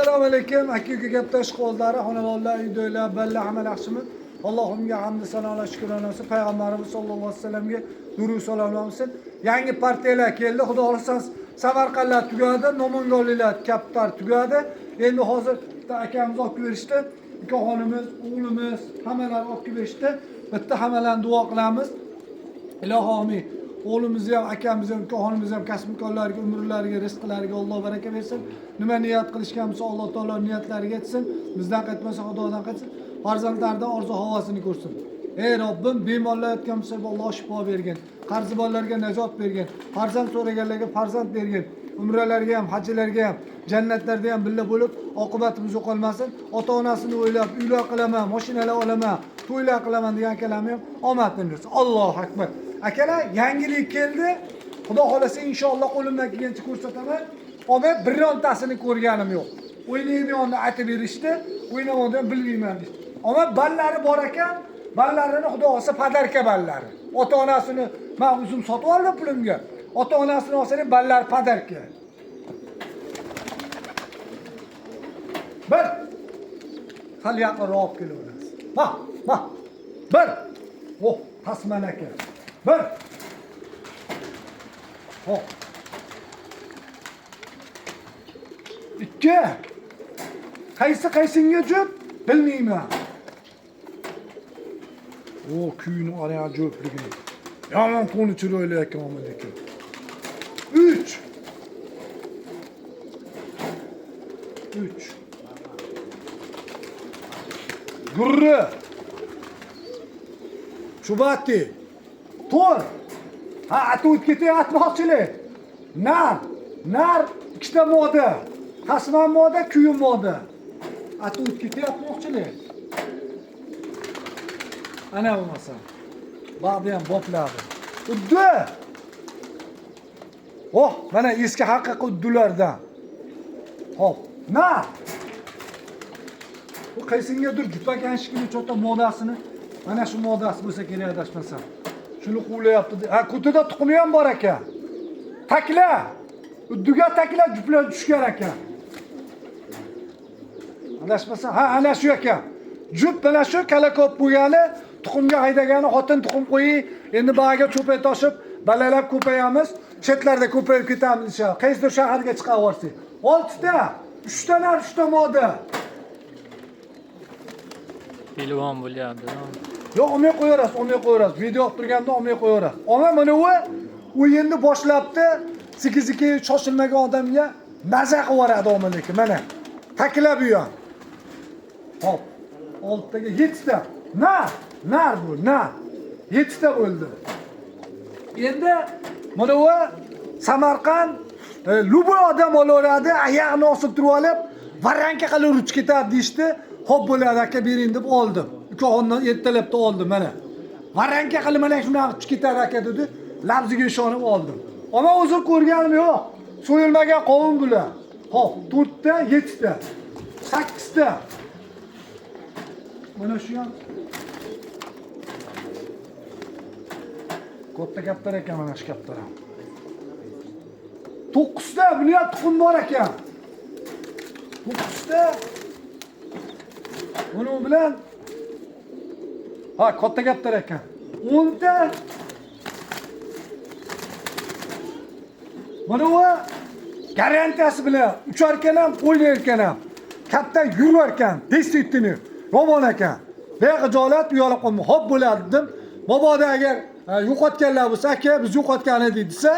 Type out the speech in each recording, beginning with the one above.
Assalomu alaykum. Aka-uka gapdosh qoldilar, xonadonlar, uydalar, balla hamma yaxshimi? Allohimga hamd sanolar, shukrona olsun. Payg'ambarimiz sollallohu alayhi vasallamga durud salom olsin. Yangi partiyalar keldi. Xudo xolasa Samarqandlar tugadi, Namanganliklar kaptar tugadi. Endi hozir akamiz olib berishdi. Ukaxonimiz, o'g'limiz hammalar olib berishdi. Bitta hammalarni duo qilamiz. Ilohim oğlumuzu ham, akamizni ham, ukaxonimizni ham kasb-imkonlariga, umrlariga, rizqlariga Alloh baraka bersin. Nima niyat qilishgan bo'lsa Alloh taolo niyatlariga yetsin. Bizdan qaytmasa Xudodan qaytsin. Farzandlardan orzu havosini ko'rsin. Ey Robbim, bemorlar aytgan bo'lsa Alloh shifo bergin. Qarzi borlarga najot bergin. Farzand so'raganlarga farzand bergin. Umralarga ham, hajlarga ham, jannatlarda ham birga bo'lib, oqibatimiz yo'qolmasin. Ota-onasini o'ylab, uylar qilaman, mashinalar olaman, to'ylar qilaman degan akalarni ham omadini bersin. Allohu akbar. Akalar, yangilik keldi. Xudo xolasa inshaalloh qo'limdan kelgancha ko'rsataman. Ona birontasini ko'rganim yo'q. O'ynaydiganni aytib berishdi, o'ynamoqdan bilmayman dedi. Ama ballari bor ekan, ballarini Xudo xolasa padarka ballari. Ota-onasini men o'zim sotib oldim pulimga. Ota-onasini olsang ballar padarka. Bir. Hal yaqinroq kelaverasiz. Bak. Bir. Oh, tasman aka. Bir. Oh. İki. Qaysinga jup bilmayman. O kuyning oraya jupligi. Yomon qo'ni chiroyli ekan lekin. 3. 3. Gurri. Chubati. To'r. Ha, atib ketyapmoqchilar. Nar ikkita moda. Tasman moda, kuyun moda. Atib ketyapmoqchilar. Ana bo'lmasa. Ba'di ham bopladi. Uddi. Oh, mana eski haqiqiy uddulardan. Hop, nar. Bu qaysingadir jupagan shikini cho'ta modasini, mana shu modasi bo'lsa kerak adashmasam. Shuni qo'ylayapti. Ha, kutida tuxumi ham bor ekan. Takla. Udduga takla juplar tushgan ekan. Adashmasam, ha, ana shu ekan. Jup mana shu kala ko'p bo'lgani, tuxumga haydagani xotin tuxum qo'yi, endi bag'ga cho'pay toshib, balalab ko'payamiz, chetlarda ko'payib ketamiz inshaalloh. Qaysidir shaharga chiqaversak. 6 ta, 3 ta nar, 3 ta moda. Bilvon bo'lyapti. Yo'q, olmay qo'yarasiz. Video olib turganda olmay qo'yarasiz. Ona mana u endi boshlabdi. Sikiziki shoshilmagan odamga maza qilib yuboradi lekin mana. Taklab u ham. Hop. 6 taga 7 ta. Nar bu, nar. 7 ta bo'ldi. Endi mana u Samarqand luboy odam olaveradi, oyog'ini osib turib olib, varanka qilib urib ketadi deyshti. Xo'p bo'ladi aka, bering deb oldim. Ukaxondan ertalabda oldim mana. Varanka qilib mana shunday chiqib ketadi aka dedi. Labziga ishonib oldim. Ama o'zim ko'rganim yo'q. So'yilmagan qovun bular. Xo'p, 4 ta, 7 ta. 8 ta. Mana shu ham katta kaptar ekan mana shu kaptar ham. 9 ta bular tuxum bor ekan. 9 ta. Buni bilan ha, katta kaptar ekan. 10 ta. Mana bu garantiyasi bilan uchar ekan ham, o'ynar ekan ham. Katta yurar ekan, testitini. Yomon ekan. Bexijolat uyalib qolma. Xo'p bo'ladi dedim. Boboda agar yo'qotganlar bo'lsa, aka biz yo'qotgan edik desa,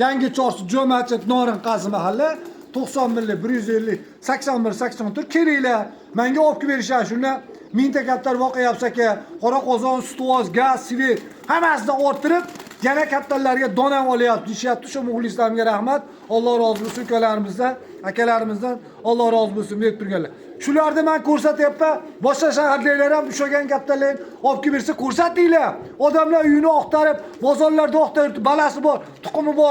yangi Chorsu Jo'machit Norin qazi mahalla 90 milli 150 81 84 keraklar. Menga olib berishadi shuni. Mingta kaptar voqea bo'lsa aka, qora qozon, stvoz, gaz, svet hammasini orttirib, yana kaptarlarga dona olyapti deyapti. Shu muxlislarimga rahmat. Alloh rozi bo'lsin ukalarimizdan, akalarimizdan. Alloh rozi bo'lsin deb turganlar. Shularni men ko'rsatyapman. Boshqa shahardagilar ham ushagan kaptarlarni olib bersa ko'rsatinglar. Odamlar uyini oqtarib, bozorlarda oqtarib, balasi bor, tuxumi bor.